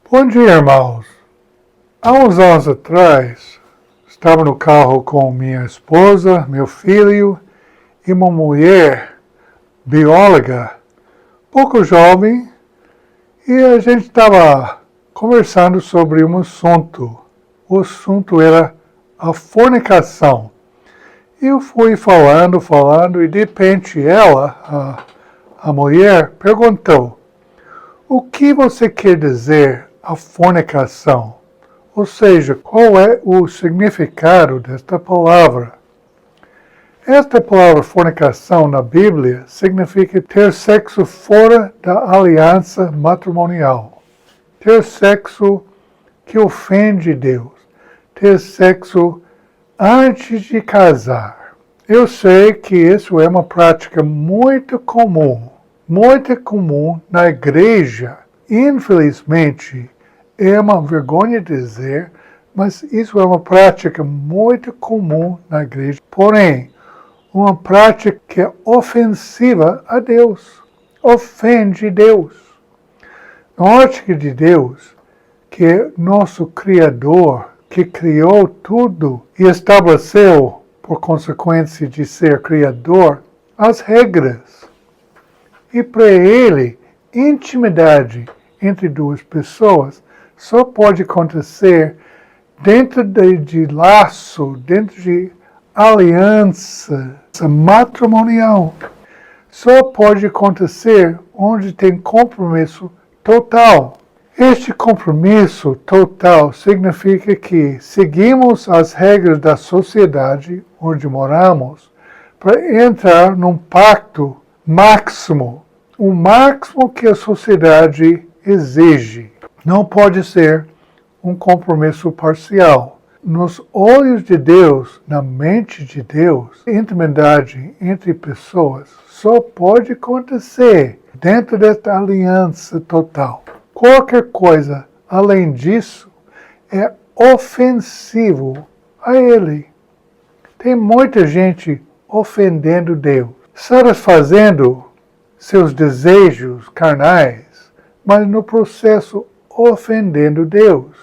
Bom dia, irmãos. Há uns anos atrás, estava no carro com minha esposa, meu filho e uma mulher bióloga, pouco jovem, e a gente estava conversando sobre um assunto. O assunto era a fornicação. Eu fui falando, e de repente ela, a mulher, perguntou: o que você quer dizer a fornicação? Ou seja, qual é o significado desta palavra? Esta palavra fornicação na Bíblia significa ter sexo fora da aliança matrimonial. Ter sexo que ofende Deus. Ter sexo antes de casar. Eu sei que isso é uma prática muito comum na igreja. Infelizmente, é uma vergonha dizer, mas isso é uma prática muito comum na igreja. Porém, uma prática que é ofensiva a Deus, ofende Deus. Na ótica de Deus, que é nosso Criador, que criou tudo e estabeleceu, por consequência de ser Criador, as regras. E para Ele, intimidade entre duas pessoas só pode acontecer dentro de laço, dentro de aliança matrimonial. Só pode acontecer onde tem compromisso total. Este compromisso total significa que seguimos as regras da sociedade onde moramos para entrar num pacto máximo, o máximo que a sociedade exige. Não pode ser um compromisso parcial. Nos olhos de Deus, na mente de Deus, intimidade entre pessoas só pode acontecer dentro desta aliança total. Qualquer coisa além disso é ofensivo a Ele. Tem muita gente ofendendo Deus, satisfazendo seus desejos carnais, mas no processo ofendendo Deus.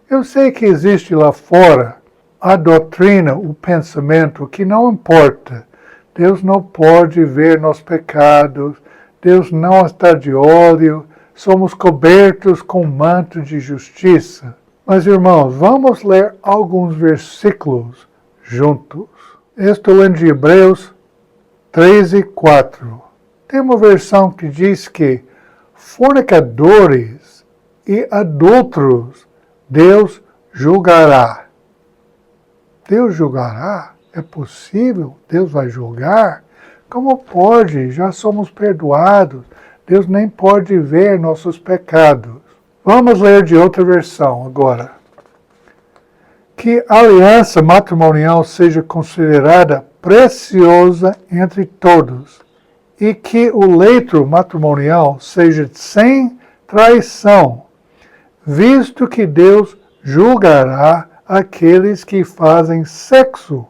Eu sei que existe lá fora a doutrina, o pensamento que não importa. Deus não pode ver nossos pecados, Deus não está de olho, somos cobertos com manto de justiça. Mas, irmãos, vamos ler alguns versículos juntos. Estou lendo de Hebreus 13:4. Tem uma versão que diz que fornicadores e adúlteros Deus julgará. Deus julgará? É possível? Deus vai julgar? Como pode? Já somos perdoados. Deus nem pode ver nossos pecados. Vamos ler de outra versão agora. Que a aliança matrimonial seja considerada preciosa entre todos e que o leito matrimonial seja sem traição, visto que Deus julgará aqueles que fazem sexo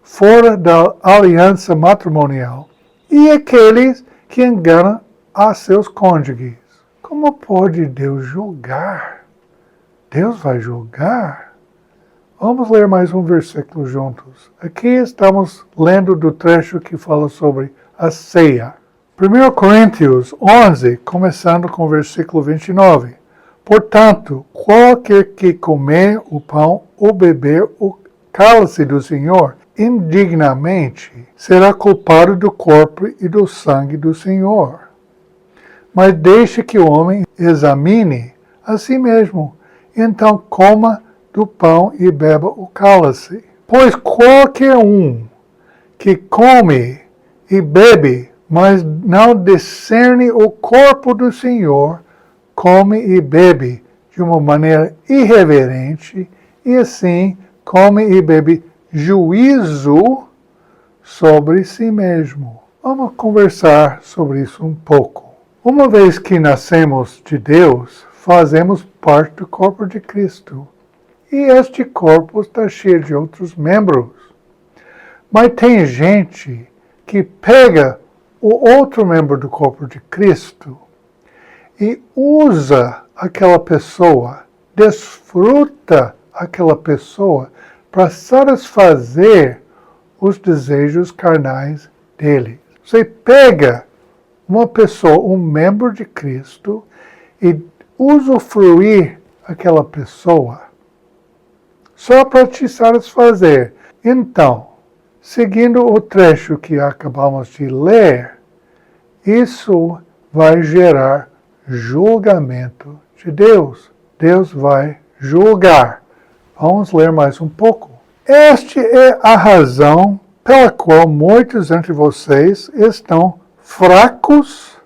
fora da aliança matrimonial e aqueles que enganam a seus cônjuges. Como pode Deus julgar? Deus vai julgar? Vamos ler mais um versículo juntos. Aqui estamos lendo do trecho que fala sobre a ceia. 1 Coríntios 11, começando com o versículo 29. Portanto, qualquer que comer o pão ou beber o cálice do Senhor indignamente será culpado do corpo e do sangue do Senhor. Mas deixe que o homem examine a si mesmo, então coma do pão e beba o cálice. Pois qualquer um que come e bebe, mas não discerne o corpo do Senhor, come e bebe de uma maneira irreverente e assim come e bebe juízo sobre si mesmo. Vamos conversar sobre isso um pouco. Uma vez que nascemos de Deus, fazemos parte do corpo de Cristo. E este corpo está cheio de outros membros. Mas tem gente que pega o outro membro do corpo de Cristo e usa aquela pessoa, desfruta aquela pessoa para satisfazer os desejos carnais dele. Você pega uma pessoa, um membro de Cristo, e usufruir aquela pessoa só para te satisfazer. Então, seguindo o trecho que acabamos de ler, isso vai gerar julgamento de Deus. Deus vai julgar. Vamos ler mais um pouco. Esta é a razão pela qual muitos entre vocês estão fracos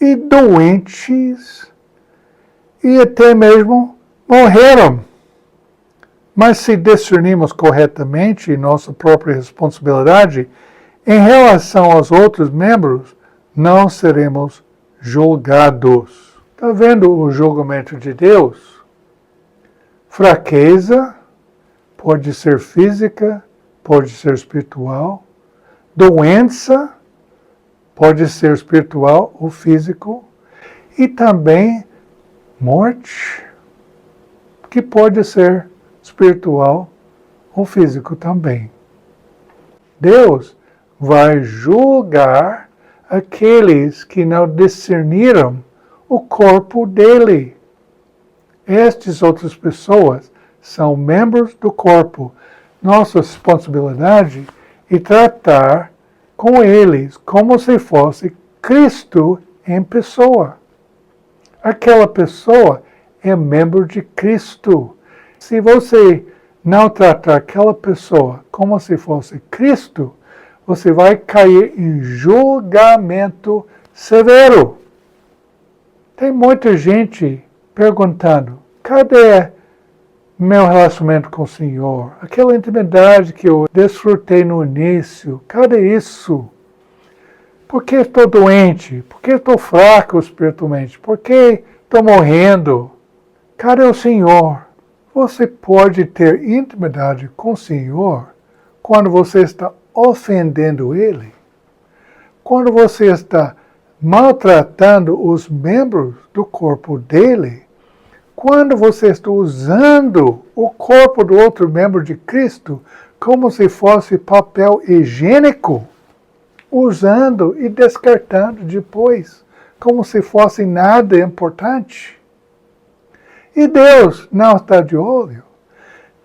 e doentes e até mesmo morreram. Mas se discernimos corretamente nossa própria responsabilidade em relação aos outros membros, não seremos julgados. Está vendo o julgamento de Deus? Fraqueza pode ser física, pode ser espiritual. Doença pode ser espiritual ou físico. E também morte, que pode ser espiritual ou físico também. Deus vai julgar aqueles que não discerniram o corpo dele. Estas outras pessoas são membros do corpo. Nossa responsabilidade é tratar com eles como se fosse Cristo em pessoa. Aquela pessoa é membro de Cristo. Se você não tratar aquela pessoa como se fosse Cristo, você vai cair em julgamento severo. Tem muita gente perguntando, cadê meu relacionamento com o Senhor? Aquela intimidade que eu desfrutei no início, cadê isso? Por que estou doente? Por que estou fraco espiritualmente? Por que estou morrendo? Cadê o Senhor? Você pode ter intimidade com o Senhor quando você está ofendendo Ele, quando você está maltratando os membros do corpo dele, quando você está usando o corpo do outro membro de Cristo como se fosse papel higiênico, usando e descartando depois, como se fosse nada importante. E Deus não está de olho.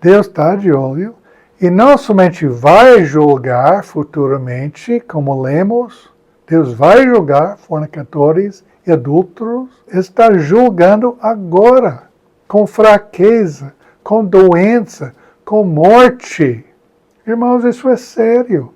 Deus está de olho e não somente vai julgar futuramente, como lemos, Deus vai julgar fornicadores e adúlteros, está julgando agora, com fraqueza, com doença, com morte. Irmãos, isso é sério.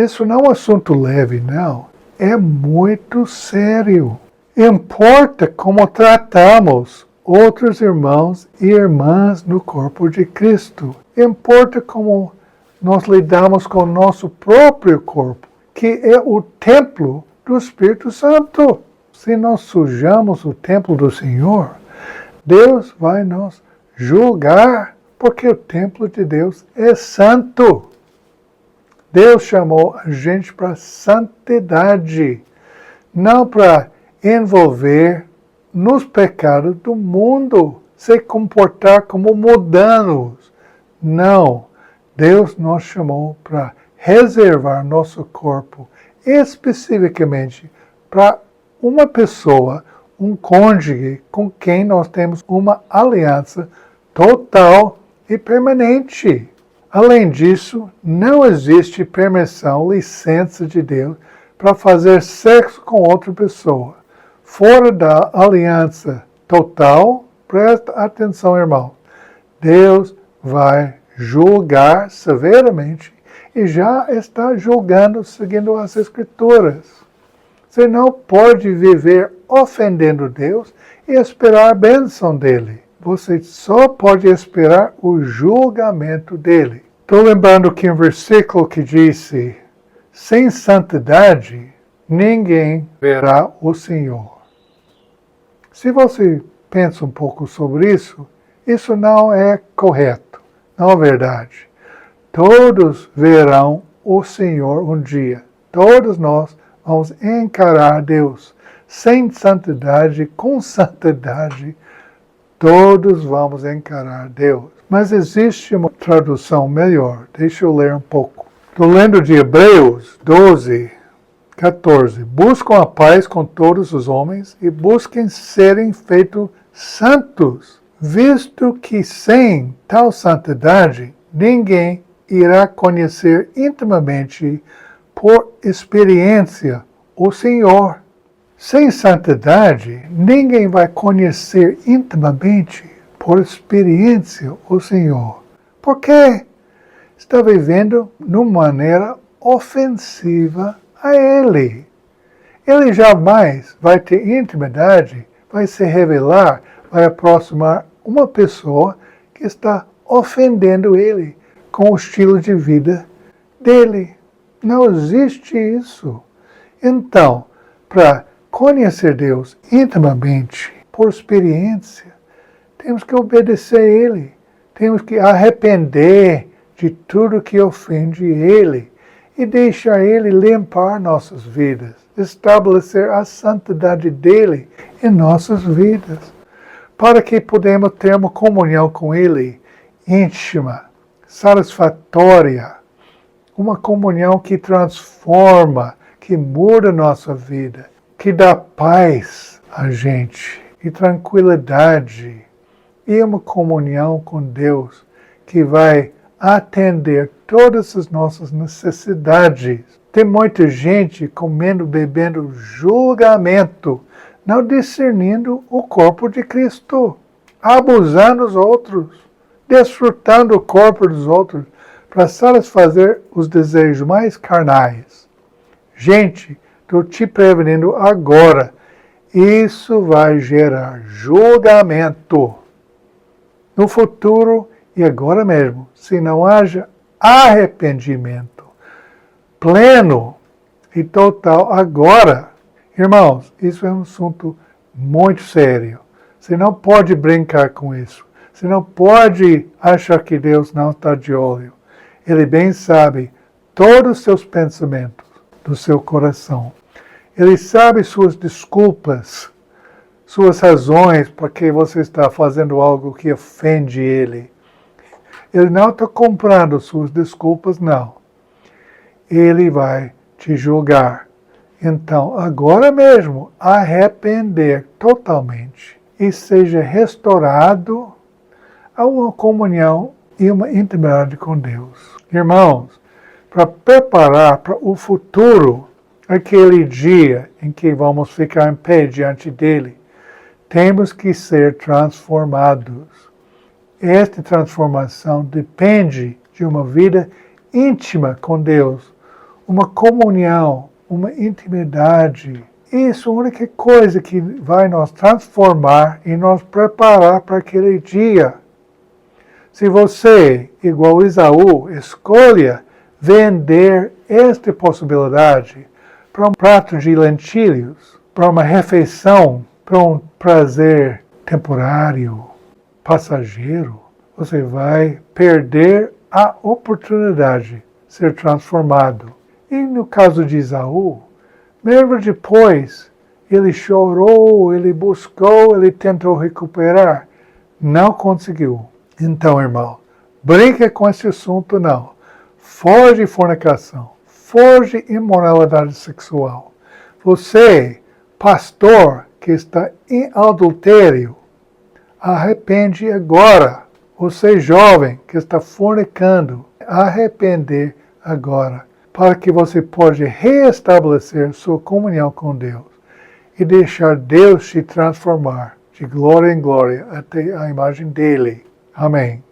Isso não é um assunto leve, não. É muito sério. Importa como tratamos outros irmãos e irmãs no corpo de Cristo. Importa como nós lidamos com o nosso próprio corpo, que é o templo do Espírito Santo. Se nós sujamos o templo do Senhor, Deus vai nos julgar, porque o templo de Deus é santo. Deus chamou a gente para santidade, não para envolver nos pecados do mundo, se comportar como mundanos. Não, Deus nos chamou para reservar nosso corpo especificamente para uma pessoa, um cônjuge com quem nós temos uma aliança total e permanente. Além disso, não existe permissão, licença de Deus para fazer sexo com outra pessoa. Fora da aliança total, presta atenção, irmão. Deus vai julgar severamente e já está julgando seguindo as Escrituras. Você não pode viver ofendendo Deus e esperar a bênção dele. Você só pode esperar o julgamento dele. Estou lembrando que um versículo que disse, sem santidade, ninguém verá o Senhor. Se você pensa um pouco sobre isso não é correto, não é verdade. Todos verão o Senhor um dia. Todos nós vamos encarar Deus. sem santidade, com santidade, todos vamos encarar Deus. Mas existe uma tradução melhor. Deixa eu ler um pouco. Estou lendo de Hebreus 12, 14. Buscam a paz com todos os homens e busquem serem feitos santos, visto que sem tal santidade ninguém irá conhecer intimamente por experiência o Senhor. Sem santidade, ninguém vai conhecer intimamente por experiência o Senhor. Porque está vivendo de uma maneira ofensiva a Ele. Ele jamais vai ter intimidade, vai se revelar, vai aproximar uma pessoa que está ofendendo Ele com o estilo de vida dele. Não existe isso. Então, para conhecer Deus intimamente, por experiência, temos que obedecer a Ele. Temos que arrepender de tudo que ofende Ele e deixar Ele limpar nossas vidas, estabelecer a santidade dEle em nossas vidas, para que podemos ter uma comunhão com Ele íntima, satisfatória, uma comunhão que transforma, que muda a nossa vida, que dá paz a gente e tranquilidade, e uma comunhão com Deus que vai atender todas as nossas necessidades. Tem muita gente comendo, bebendo julgamento, não discernindo o corpo de Cristo, abusando dos outros, desfrutando o corpo dos outros para satisfazer os desejos mais carnais. Gente, estou te prevenindo agora, isso vai gerar julgamento no futuro e agora mesmo, se não haja arrependimento pleno e total agora. Irmãos, isso é um assunto muito sério. Você não pode brincar com isso. Você não pode achar que Deus não está de olho. Ele bem sabe todos os seus pensamentos do seu coração. Ele sabe suas desculpas, suas razões para que você está fazendo algo que ofende Ele. Ele não está comprando suas desculpas, não. Ele vai te julgar. Então, agora mesmo, arrepender totalmente e seja restaurado a uma comunhão e uma intimidade com Deus. Irmãos, para preparar para o futuro, aquele dia em que vamos ficar em pé diante dele, temos que ser transformados. Esta transformação depende de uma vida íntima com Deus, uma comunhão, uma intimidade. Isso é a única coisa que vai nos transformar e nos preparar para aquele dia. Se você, igual Esaú, escolha vender esta possibilidade para um prato de lentilhas, para uma refeição, para um prazer temporário, passageiro, você vai perder a oportunidade de ser transformado. E no caso de Esaú, mesmo depois, ele chorou, ele buscou, ele tentou recuperar, não conseguiu. Então, irmão, brinca com esse assunto não. Foge de fornicação, foge de imoralidade sexual. Você, pastor que está em adultério, arrepende agora. Você, jovem que está fornicando, arrepender agora, para que você possa reestabelecer sua comunhão com Deus e deixar Deus te transformar de glória em glória até a imagem dele. Amém.